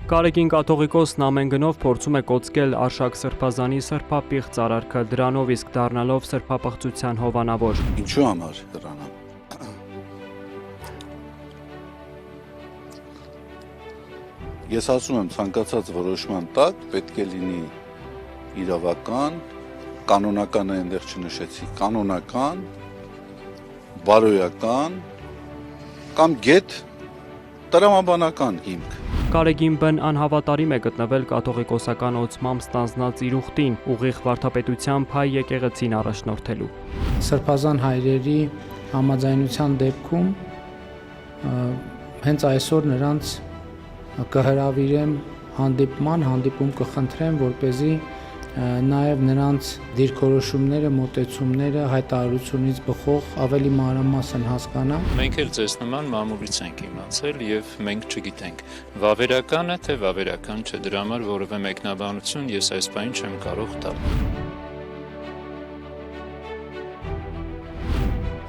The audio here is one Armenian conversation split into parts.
Գարեգին կաթողիկոսն ամեն գնով փորձում է կոծկել Արշակ Սրբազանի սրբապիղծ արարքը, դրանով իսկ դառնալով սրբապղծության հովանավոր։ Ինչու համար դրանա։ Ես ասում եմ, ցանկացած որոշման տակ պետք է լինի իրավական, կանոնականը այնտեղ չնշեցի, կանոնական, բարոյական կամ գեթ տրամաբանական հիմք։ Գարեգին Բ-ն անհավատարիմ է գտնվել կաթողիկոսական օծմամբ ստանձնած իր ուխտին, ուղիղ վարդապետությամբ հայ եկեղեցին առաջնորդելու։ Սրբազան հայրերի համաձայնության դեպքում հենց այսօր նրանց կհրավիրեմ հանդիպում կխնդրեմ, որպեսզի նաև նրանց դիրքորոշումները, մոտեցումները հայտարարությունից բխող ավելի մանրամասն հասկանա։ Մենք էլ ձեզ նման մամուլից ենք իմացել եւ մենք չգիտենք վավերական է թե վավերական չէ, դրա համար որևէ մեկնաբանություն ես այս բանին չեմ կարող տալ։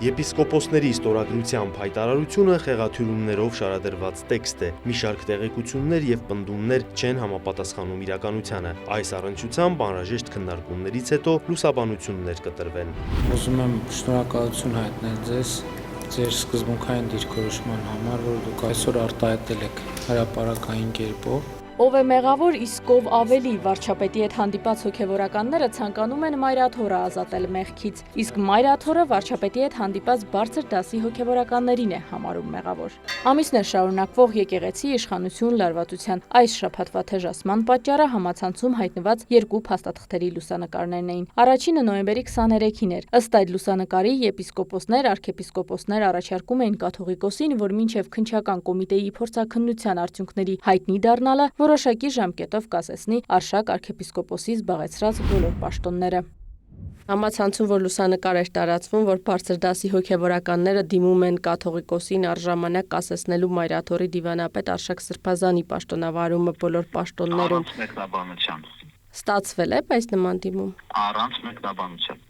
Եպիսկոպոսների ստորագրությամբ հայտարարությունը խեղաթյուրումներով շարադրված տեքստ է, մի շարք տեղեկություններ եւ պնդումներ չեն համապատասխանում իրականությանը։ Այս առնչությամբ անհրաժեշտ քննարկումներից հետո լուսաբանություններ կտրվեն։ Ուզում եմ շնորհակալություն հայտնել ձեր սկզբունքային դիրքորոշման համար, որ դուք այսօր արտահայտել եք հրապարակային կերպով։ Ով է մեղավոր, իսկ ով ավելի, վարչապետի հետ հանդիպած հոգևորականները ցանկանում են Մայրաթորը ազատել մեղքից, իսկ Մայրաթորը վարչապետի հետ հանդիպած բարձր դասի հոգևորականներին է համարում մեղավոր։ Ամիսներ շարունակվող եկեղեցի իշխանություն լարվածության այս շաբաթվա թեժացման պատճառը համացանցում հայտնված երկու փաստաթղթերի լուսանկարներն էին։ Առաջինը նոյեմբերի 23-ին էր։ Ըստ այդ լուսանկարի եպիսկոպոսներ, արքեպիսկոպոսներ առաջարկում էին կաթողիկոսին, որ մինչև քննչական կոմիտեի փորձաքննության արդյունքների հայտնի դառնալը որոշակի ժամկետով կասեցնի Արշակ arczepiskopos-ի զբաղեցրած բոլոր պաշտոնները։ Համացանցում, որ լուսանկար էր տարածվում, որ բարձր դասի հոգևորականները դիմում են կաթողիկոսին առժամանակ կասեցնելու Մայրաթորի դիվանապետ Արշակ Սրբազանի պաշտոնավարումը բոլոր պաշտոններում։ Առանց մեկնաբանության։ Ստացվել է, բայց նման դիմում։ Առանց մեկնաբանության։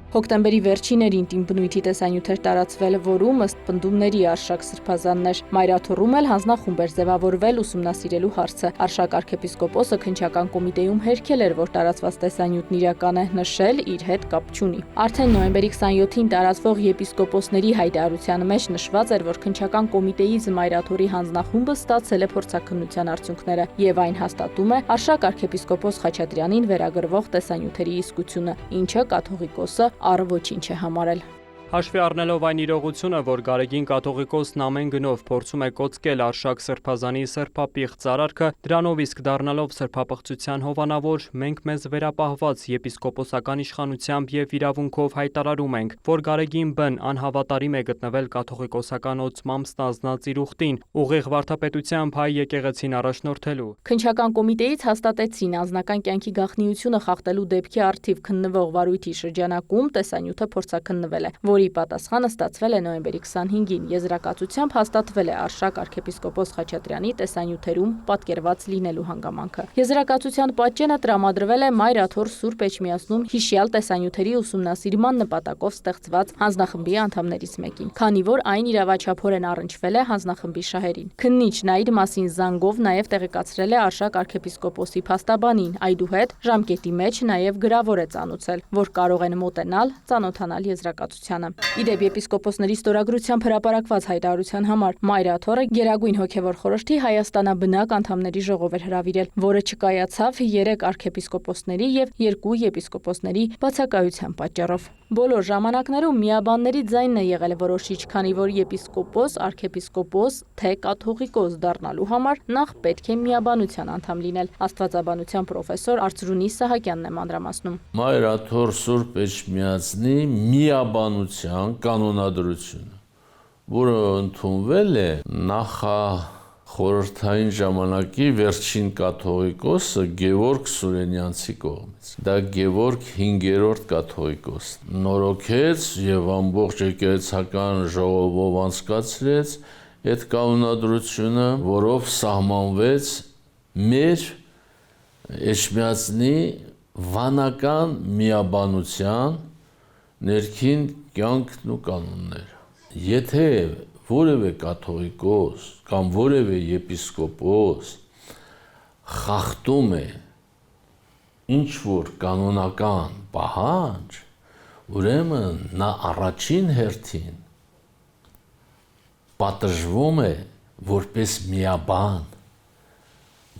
Հոկտեմբերի վերջիներին տիմբնույթի տեսանյութ էր տարածվել, որում ըստ պնդումների Արշակ Սրբազանն էր։ Մայրաթորում էլ հանձնախումբ էր ձևավորվել ուսումնասիրելու հարցը։ Արշակ arczepiskopos-ը քննչական կոմիտեում հերքել էր, որ տարածված տեսանյութն իրական է, նշել իր հետ կապ չունի։ Արդեն նոյեմբերի 27-ին տարածվող եպիսկոպոսների հայտարարության մեջ նշված էր, որ քննչական կոմիտեից Մայրաթորի հանձնախումբը ստացել է փորձաքննության արդյունքները, եւ այն հաստատում է Արշակ arczepiskopos Խաչատրյանին վերագրվող տեսանյութերի իսկությունը, ինչը կաթողիկոսը առ ոչինչ է համարել։ Հաշվի առնելով այն իրողությունը, որ Գարեգին կաթողիկոսն ամեն գնով փորձում է կոծկել Արշակ Սրբազանի սրբապիղծ արարքը, դրանով իսկ դառնալով սրբապղծության հովանավոր, մենք մեզ վերապահված եպիսկոպոսական իշխանությամբ եւ իրավունքով հայտարարում ենք, որ Գարեգին Բ-ն անհավատարիմ է գտնվել կաթողիկոսական օծմամբ ստանձնած իր ուխտին, ուղիղ վարդապետությամբ հայ եկեղեցին առաջնորդելու։ Քննչական կոմիտեից հաստատեցին անձնական կյանքի գաղտնիությունը խախտելու դեպքի առթիվ քննվող վարույթի շրջանակում տեսանյութը փորձաքննվել է, որի պատասխանը ստացվել է նոյեմբերի 25-ին։ Եզրակացությամբ հաստատվել է Արշակ arczepiskopos Խաչատրյանի տեսանյութերում պատկերված լինելու հանգամանքը։ Եզրակացության պատճենը տրամադրվել է Մայրաթոր Սուրբ Էջմիածնում հիշյալ տեսանյութերի ուսումնասիրման նպատակով ստեղծված հանձնախմբի անդամներից մեկին, քանի որ այն իրավաչափորեն առնչվել է հանձնախմբի շահերին։ Քննիչն այդ մասին զանգով նաև տեղեկացրել է Արշակ arczepiskopos-ի փաստաբանին, այդուհետ ժամկետի մեջ նաև գրավոր է ծանուցել, որ կարող են մոտենալ, ծանոթանալ եզրակացությանը։ Իդեպ եպիսկոպոսների ստորագրությամբ հրապարակված հայտարարության համար Մայրաթորը Գերագույն հոգևոր խորհրդի հայաստանաբնակ անդամների ժողով էր հրավիրել, որը չկայացավ 3 arczepiskopos-ների եւ 2 եպիսկոպոսների բացակայության պատճառով։ Բոլոր ժամանակներում միաբանների ձայնն է եղել որոշիչ, քանի որ եպիսկոպոս, arczepiskopos, թե կաթողիկոս դառնալու համար նախ պետք է միաբանության անդամ լինել։ Աստվածաբանության պրոֆեսոր Արծրունի Սահակյանն է մանրամասնում։ Մայրաթոր Սուրբ Էջմիածնի միաբանության կանոնադրությունը, որը ընդունվել է նախախորհրդային ժամանակի վերջին կաթողիկոսը Գևորգ Սուրենյանցի կողմից։ Դա Գևորգ 5-րդ կաթողիկոսն նորոգեց եւ ամբողջ եկեղեցական ժողովով անցկացրեց այդ կանոնադրությունը, որով սահմանվեց մեր Էջմիածնի վանական միաբանության ներքին կյանքն ու կանոնները։ Եթե որևէ կաթողիկոս կամ որևէ եպիսկոպոս խախտում է ինչ որ կանոնական պահանջ, ուրեմն նա առաջին հերթին պատժվում է որպես միաբան,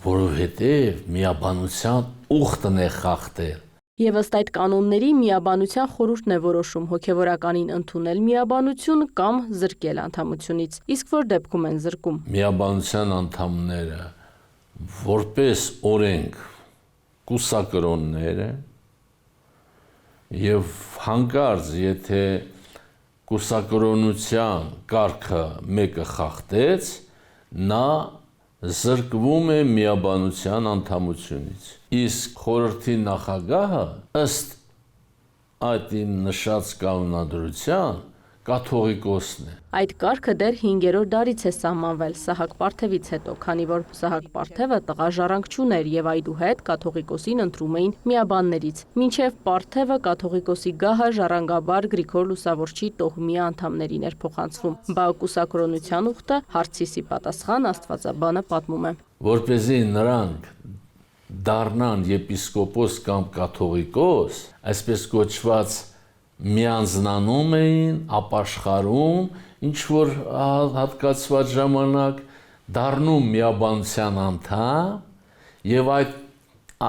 որովհետև միաբանության ուխտն է խախտել։ Եվ ըստ այդ կանոնների միաբանության խորհուրդն է որոշում հոգևորականին ընդունել միաբանություն կամ զրկել անդամությունից։ Իսկ որ դեպքում են զրկում։ Միաբանության անդամները որպես օրենք կուսակրոններ են եւ հանկարծ եթե կուսակրոնության կարգը մեկը խախտեց, նա զրկվում է միաբանության անդամությունից։ Իսկ խորհրդի նախագահը ըստ այդ նշած կանոնադրության կաթողիկոսն է։ Այդ կարգը դեռ 5-րդ դարից է սահմանվել Սահակ Պարթևից հետո, քանի որ Սահակ Պարթևը տղա ժառանգ չուներ եւ այդուհետ կաթողիկոսին ընտրում էին միաբաններից։ Մինչեւ Պարթևը կաթողիկոսի գահը ժառանգաբար Գրիգոր Լուսավորչի տոհմի անդամներին էր փոխանցվում։ Բա կուսակրոնության ուխտը հարցիսի պատասխան Աստվածաբանը պատմում է։ Որպեսզի նրանք դառնան եպիսկոպոս կամ կաթողիկոս, այսպես կոչված միանձնանում էին, ապաշխարում, ինչ որ հատկացված ժամանակ դառնում միաբանության անդամ եւ այդ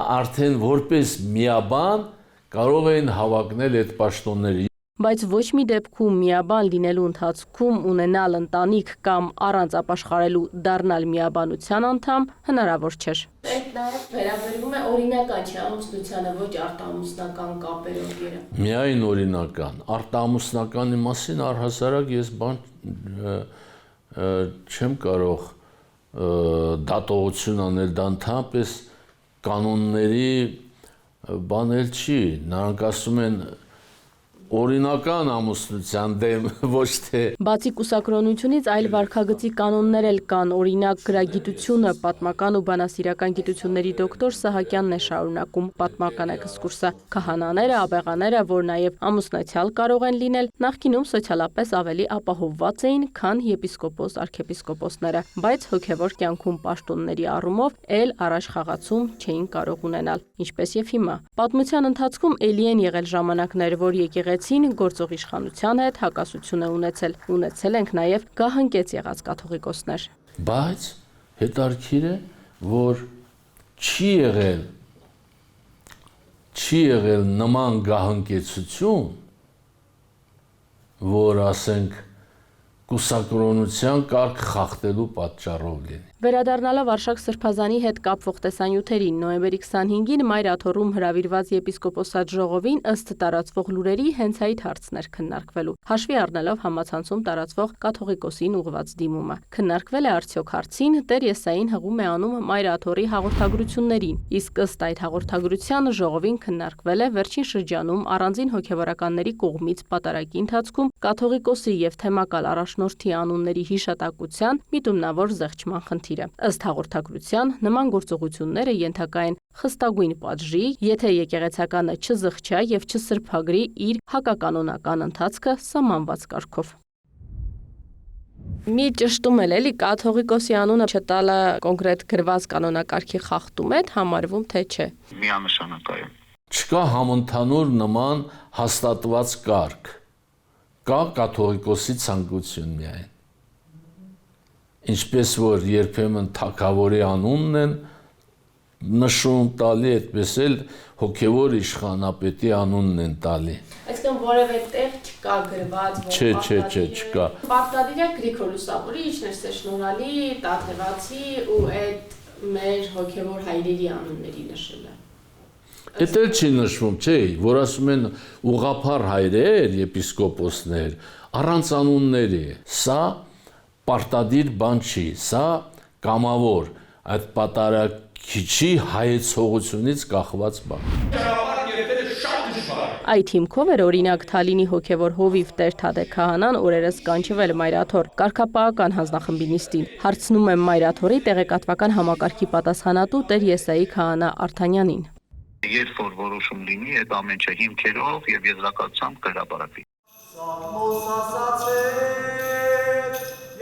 արդեն որպես միաբան կարող էին հավակնել այդ պաշտոնները։ Բայց ոչ մի դեպքում միաբան լինելու ընթացքում ունենալ ընտանիք կամ առանց ապաշխարելու դառնալ միաբանության անդամ հնարավոր չէր։ Այդ նաև վերաբերվում է օրինական չէ ամուսնությանը, ոչ արտամուսնական կապերով։ Միայն օրինական։ Արտամուսնականի մասին առհասարակ ես բան չեմ կարող դատողություն անել, դա ընդհանրապես կանոնների բան էլ չի։ Նրանք ասում են օրինական ամուսնության դեմ ոչ թե։ Բացի կուսակրոնությունից այլ վարքագծի կանոններ էլ կան, օրինակ գրագիտությունը, պատմական ու բանասիրական գիտությունների դոկտոր Սահակյանն է շարունակում պատմական էքսկուրսը։ Քահանաները, աբեղաները, որ նաև ամուսնացյալ կարող են լինել, նախկինում սոցիալապես ավելի ապահովված էին, քան եպիսկոպոս, արքեպիսկոպոսները, բայց հոգևոր կյանքում պաշտոնների առումով էլ առաջխաղացում չէին կարող ունենալ, ինչպես եւ հիմա։ Պատմության ընթացքում էլի են եղել ժամանակներ, որ եկեղեցին գործող իշխանության հետ հակասություն է ունեցել ենք նաև գահընկեց եղած կաթողիկոսներ։ Բայց հետարքիր է, որ չի եղել նման գահընկեցություն, որ ասենք կուսակրոնության կարգ խախտելու պատճառով լինի։ Վերադառնալով Արշակ Սրբազանի հետ կապվող տեսանյութերին, նոյեմբերի 25-ին Մայր Աթոռում հրավիրված եպիսկոպոսատ ժողովին ըստ տարածվող լուրերի հենց այդ հարցն էր քննարկվելու, հաշվի առնելով համացանցում տարածվող կաթողիկոսին ուղղված դիմումը։ Քննարկվել է արդյոք հարցին, Տեր Եսային հղում է անում Մայր Աթոռի հաղորդագրություններին, իսկ ըստ այդ հաղորդագրության ժողովին քննարկվել է վերջին շրջանում առանձին հոգևորականների կողմից պատարագի ընթացքում կաթողիկոսի եւ թեմակալ առաջնորդի անունների հիշատակության միտումնավոր զեղչման խնդիրը։ Ըստ հաղորդագրության, նման գործողությունները ենթակա են խստագույն պատժի, եթե եկեղեցականը չզղջա եւ չսրբագրի իր հակականոնական ընթացքը սահմանված կարգով։ Մի ճշտում էլի կաթողիկոսի անունը չտալը կոնկրետ գրված կանոնակարգի խախտում է համարվում թե չէ։ Միանշանակայում։ Չկա համընդհանուր նման հաստատված կարգ։ Կա կաթողիկոսի ցանկություն միայն։ Ինչպես որ երբեմն թագավորի անունն են նշում տալի, այդպես էլ հոգևոր իշխանապետի անունն են տալի։ Այսինքն որևէ տեղ չկա գրված, Չէ, չկա։ Պարտադիր է Գրիգոր Լուսավորի, իջներ շնորհալի, Տաթևացի ու այդ մեր հոգևոր հայրերի անունների նշելը։ Էդ էլ չի նշվում, չէ, որ ասում են ուղղափառ հայրեր, եպիսկոպոսներ, առանց անունների։ Սա պարտադիր բան չի, սա կամավոր, այդ պատարագիչի հայեցողությունից կախված բան։ Այդ հիմքով էր օրինակ Թալինի հոգևոր հովիվ Տեր Թադե քահանան օրերս կանչվել Մայր Աթոռ կարգապահական հանձնախմբի նիստին։ Հարցնում եմ Մայր Աթոռի տեղեկատվական համակարգի պատասխանատու Տեր Եսայի քահանա Արթանյանին։ Երբ որ որոշում լինի, այդ ամեն ինչը հիմքերով եւ եզրակացությամբ կհրապարակվի։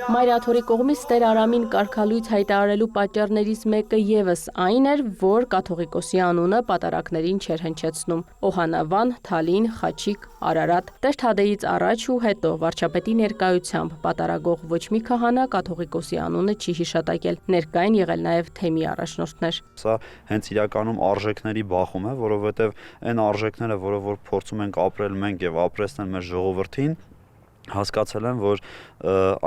Մայրաթորի կողմից Տեր Արամին կարգալույց հայտարարելու պատճառներից մեկը ևս այն էր, որ կաթողիկոսի անունը պատարակներին չէր հնչեցնում։ Օհանավան, Թալին, Խաչիկ, Արարատ, Տեր Թադեից առաջ ու հետո վարչապետի ներկայությամբ պատարագող ոչ մի քահանա կաթողիկոսի անունը չի հիշատակել։ Ներկային եղել նաև թեմի առաջնորդներ։ Սա հենց իրականում արժեքների բախում է, որովհետև այն արժեքները, որով որ փորձում ենք ապրել մենք եւ ապրեցնել մեր ժողովրդին, հասկացել եմ, որ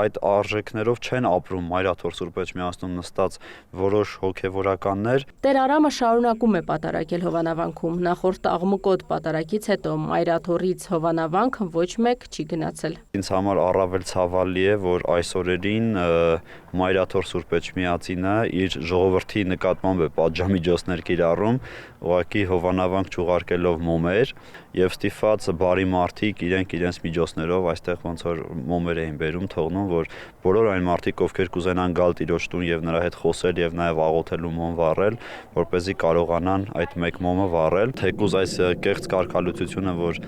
այդ արժեքներով չեն ապրում Մայրաթոր Սուրբ Էջմիածնում նստած որոշ հոգևորականներ։ Տեր Արամը շարունակում է պատարակել Հովանավանքում։ Նախորդ աղմուկոտ պատարակից հետո Մայրաթորից Հովանավանք ոչ մեկ չի գնացել։ Ինձ համար առավել ցավալի է, որ այս օրերին Մայրաթոր Սուրբ Էջմիածինը իր ժողովրդի նկատմամբ է պատժամիջոցներ կիրառում, ուղղակի Հովանավանք չուղարկելով մոմեր եւ ստիփած բարի մարդիկ իրենց միջոցներով այստեղ ոնց որ մոմեր էին բերում, թողնում, որ բոլոր այն մարդիկ, ովքեր կուզենան գալ Տիրոջ տուն եւ նրա հետ խոսել եւ նաեւ աղոթելու մոմ վառել, որպեսզի կարողանան այդ մեկ մոմը վառել։ Թեկուզ այս կեղծ կարգալուծությունը, որ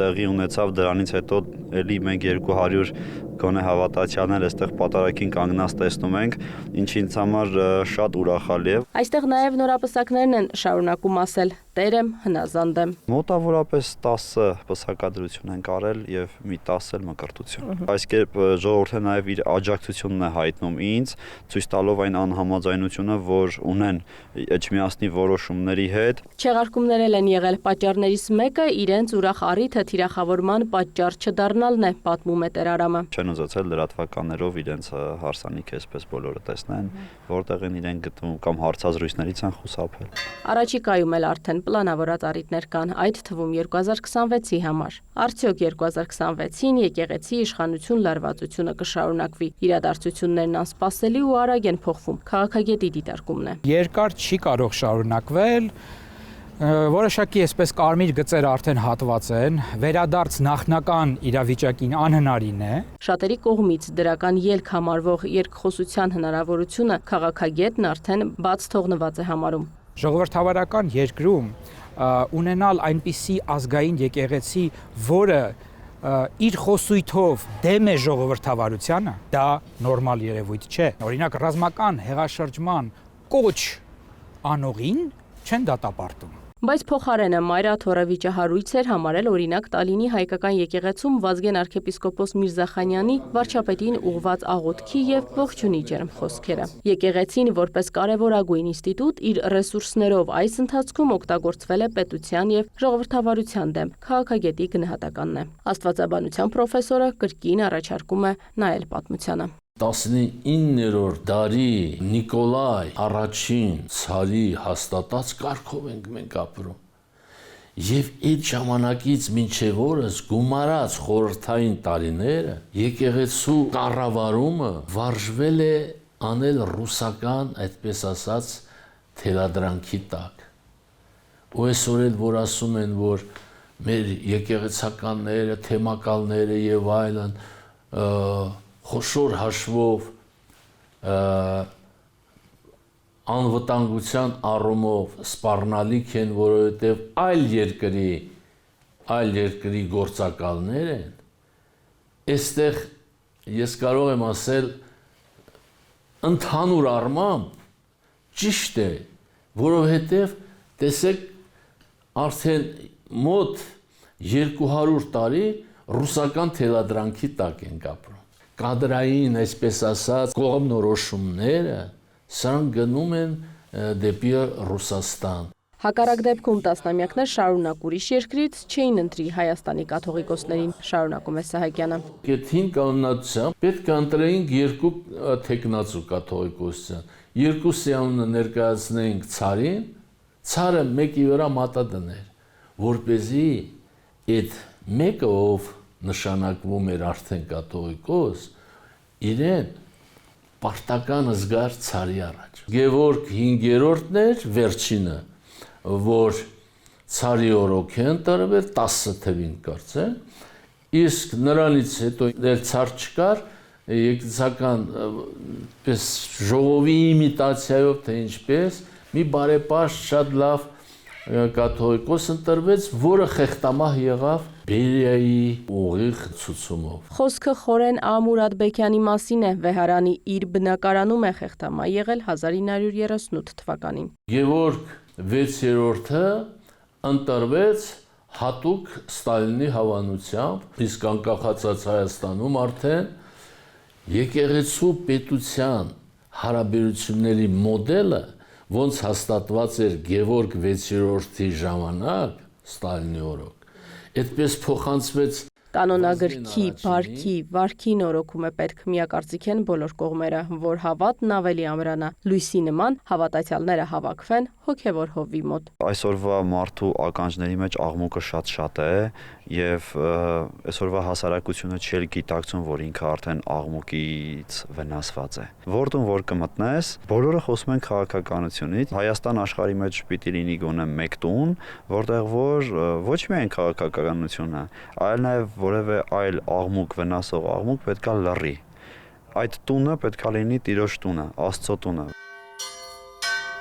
տեղի ունեցավ, դրանից հետո էլի մենք 200 գոնե հավատացյալներ այստեղ պատարակին կանգնած տեսնում ենք, ինչը ինձ համար շատ ուրախալի է։ Այստեղ նաև նորապսակներն են շարունակում ասել. Տեր եմ, հնազանդ եմ։ Մոտավորապես 10 պսակադրություն են արել եւ մի 10 էլ մկրտություն։ Այս կերպ ժողովուրդը նաեւ իր աջակցությունն է հայտնում ինձ, ցույց տալով այն անհամաձայնությունը, որ ունեն Էջմիածնի որոշումների հետ։ Չեղարկումներ են եղել, պատճառներից մեկը իրենց ուրախ առիթը թիրախավորման պատճառ չդառնալն է, պատմում է Տեր Արամը։ Չեն ուզեցել լրատվականներով իրենց հարսանիքը այսպես բոլորը տեսնեն, որտեղ են իրեն գտնում կամ հարցազրույցներից են խուսափել։ Առաջիկայում էլ արդեն պլանավորած առիթներ կան, այդ թվում 2026-ի համար։ Արդյոք 2026-ին եկեղեցի իշխանություն լարվածությունը կշարունակվի։ Իրադարձություններն անսպասելի ու արագ են փոխվում։ Քաղաքագետի դիտարկումն է։ Երկար չի կարող շարունակվել։ Որոշակի այսպես կարմիր գծեր արդեն հատված են, վերադարձ նախնական իրավիճակին անհնարին է։ Շատերի կողմից դրական ելք համարվող երկխոսության հնարավորությունը քաղաքագետն արդեն բաց թողնված է համարում։ Ժողովրդավարական երկրում ունենալ այնպիսի ազգային եկեղեցի, որը իր խոսույթով դեմ է ժողովրդավարությանը, դա նորմալ երևույթ չէ։ Օրինակ ռազմական հեղաշրջման կոչ անողին չեն դատապարտում։ Բայց փոխարենը Մայրաթորը վիճահարույց էր համարել օրինակ Տալինի հայկական եկեղեցում Վազգեն arczepiskopos Միրզախանյանի վարչապետին ուղված աղոթքի եւ ողջունի ջերմ խոսքերը։ Եկեղեցին որպես կարևորագույն ինստիտուտ իր ռեսուրսներով այս ընթացքում օգտագործվել է պետության եւ ժողովրդավարության դեմ, քաղաքագետի գնահատականն է։ Աստվածաբանության պրոֆեսորը կրկին առաջարկում է նայել պատմությանը։ 19-րդ դարի Նիկոլայ առաջին ցարի հաստատած կարգով ենք մենք ապրում։ Եվ այդ ժամանակից մինչև օրս գումարած խորհրդային տարիները եկեղեցու կառավարումը վարժվել է անել ռուսական, այդպես ասած, թելադրանքի տակ։ Ու այսօր էլ որ ասում են, որ մեր եկեղեցականները, թեմակալները եւ այլն խոշոր հաշվով անվտանգության առումով սպառնալիք են, որովհետև այլ երկրի գործակալներ են, այստեղ ես կարող եմ ասել ընդհանուր առմամբ ճիշտ է, որովհետև տեսեք արդեն մոտ 200 տարի ռուսական թելադրանքի տակ ենք ապրում։ Կադրային, այսպես ասած, կողմնորոշումները սրանք գնում են դեպի Ռուսաստան։ Հակառակ դեպքում տասնամյակներ շարունակ ուրիշ երկրից չէին ընտրի Հայաստանի կաթողիկոսներին, շարունակում է Սահակյանը։ Այդ հին կանոնացիամբ պետք է ընտրեինք երկու թեկնածու կաթողիկոսության։ Երկուսի անունը ներկայացնեինք ցարին, ցարը մեկի վրա մատա դներ, որպեսզի այդ մեկը ով նշանակվում էր արդեն կաթողիկոս, իրեն պարտական զգար ցարի առաջ։ Գևորգ 5-րդն էր վերջինը, որ ցարի օրոք է ընտրվել 10 թվին կարծեմ, իսկ նրանից հետո դեռ ցար չկար, եկեղեցական ժողովի իմիտացիայով թե ինչպես մի բարեպաշտ շատ լավ կաթողիկոս ընտրվեց, որը խեղտամահ եղավ Բերիայի ուղիղ ցուցումով։ Խոսքը Խորեն Ամուրադբեկյանի մասին է, Վեհարանի իր բնակարանում է խեղտամահ եղել 1938 թվականին։ Գևորգ 6-րդը ընտրվեց հատուկ Ստալինի հավանությամբ, իսկ անկախացած Հայաստանում արդեն եկեղեցու պետության հարաբերությունների մոդելը ոնց հաստատված էր Գևորգ 6-րդի ժամանակ Ստալինի օրոք, այդպես փոխանցվեց Կանոնագրքի, բարքի, վարքի նորոգում է պետք, միակարծիք են բոլոր կողմերը, որ հավատն ավելի ամրանա, լույսի նման հավատացյալները հավաքվեն հոգևոր հովի մոտ։ Այսօրվա մարդու ականջների մեջ աղմուկը շատ է եւ այսօրվա հասարակությունը չի գիտակցում, որ ինքը արդեն աղմուկից վնասված է։ Որտուն որ կմտնես, բոլորը խոսում են քաղաքականությունից։ Հայաստան աշխարհի մեջ պիտի լինի գոնե մեկ տուն, որտեղ որ ոչ միայն քաղաքականությունը, այլ նաեւ որևէ այլ աղմուկ, վնասող աղմուկ պետքա լռի։ Այդ տունը պետքա լինի Տիրոջ տունը, Աստծո տունը։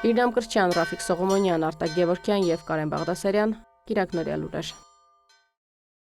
Իրնամ Կրչյան, Ռաֆիկ Սողոմոնյան, Արտակ Գևորգյան եւ Կարեն Բաղդասարյան, Կիրակնորյալ լուրեր։